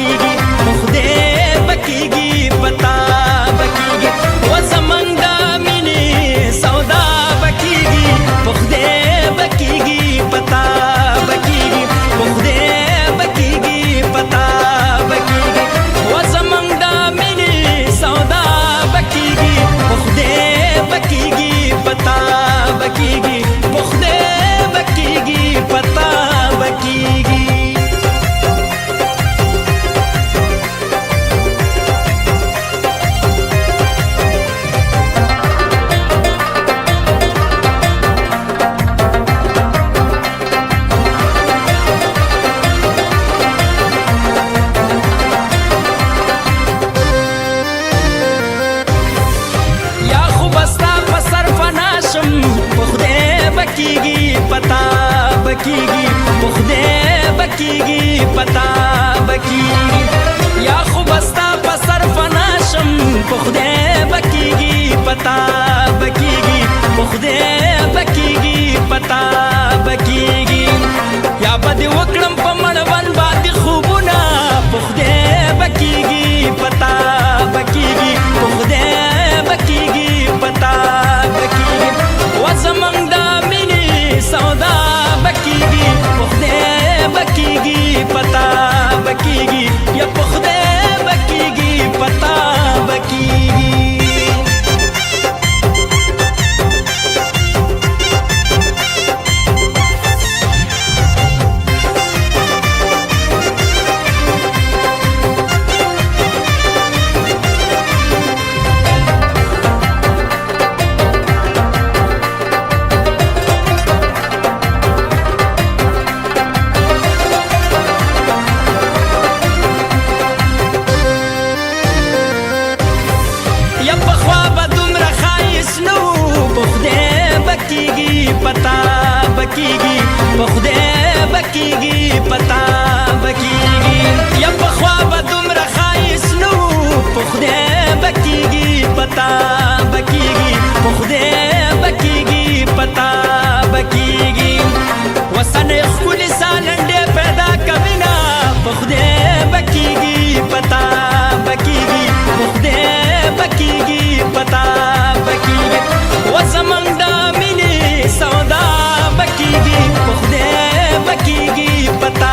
بکیږي په خدای بکیږي پتا بکیږي و زمنګ د مینې سودا بکیږي په خدای بکیږي پتا بکیږي په خدای بکیږي پتا بکیږي و زمنګ د مینې سودا بکیږي په خدای بکیږي پتا بکیږي په خدای بکیږي پتا بکیږي بکیږي پتا بکیږي په خدای بکیږي پتا بکیږي یا خو بستا په سر فنا شم په خدای بکیږي پتا بکیږي په خدای بکیږي پتا بکیږي یا بد وکړم په مړوند باندې خوبونه په خدای بکیږي پتا بکیږي په خدای بکیږي پتا بکیږي و زمنګ د سودا بکیږي په خدای بکیږي پتا بکیږي یا په خدای بکیږي پتا بکیږي پتا بکیږي په خدای بکیږي پتا بکیږي یا په خوا به دومره ښایست نه و په خدای بکیږي پتا بکیږي په خدای بکیږي پتا بکیږي وسنې ښکلې سالنډې پیدا کوینه په خدای بکیږي پتا بکیږي په خدای بکیږي پتا بکیږي و زمنګ د سودا بکیږي په خدای بکیږي پتا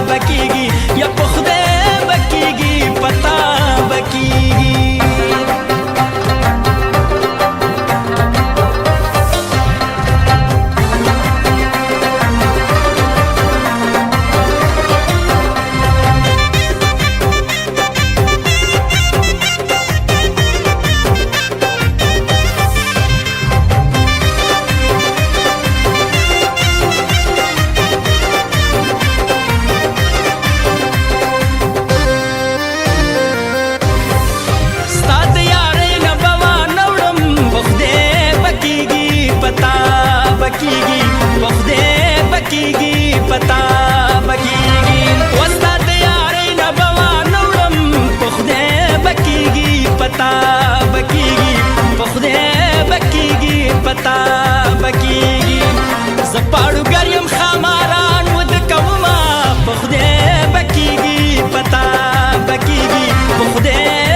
بکیږي یا په خدای بکیږي پتا بکیږي بکیږي پتا بکیږي وستا د یارۍ نه به وانه وړم په خدای بکیږي پتا بکیږي په خدای بکیږي پتا بکیږي زه پاړوګر یم ښاماران وده کومه په خدای بکیږي پتا بکیږي په خدای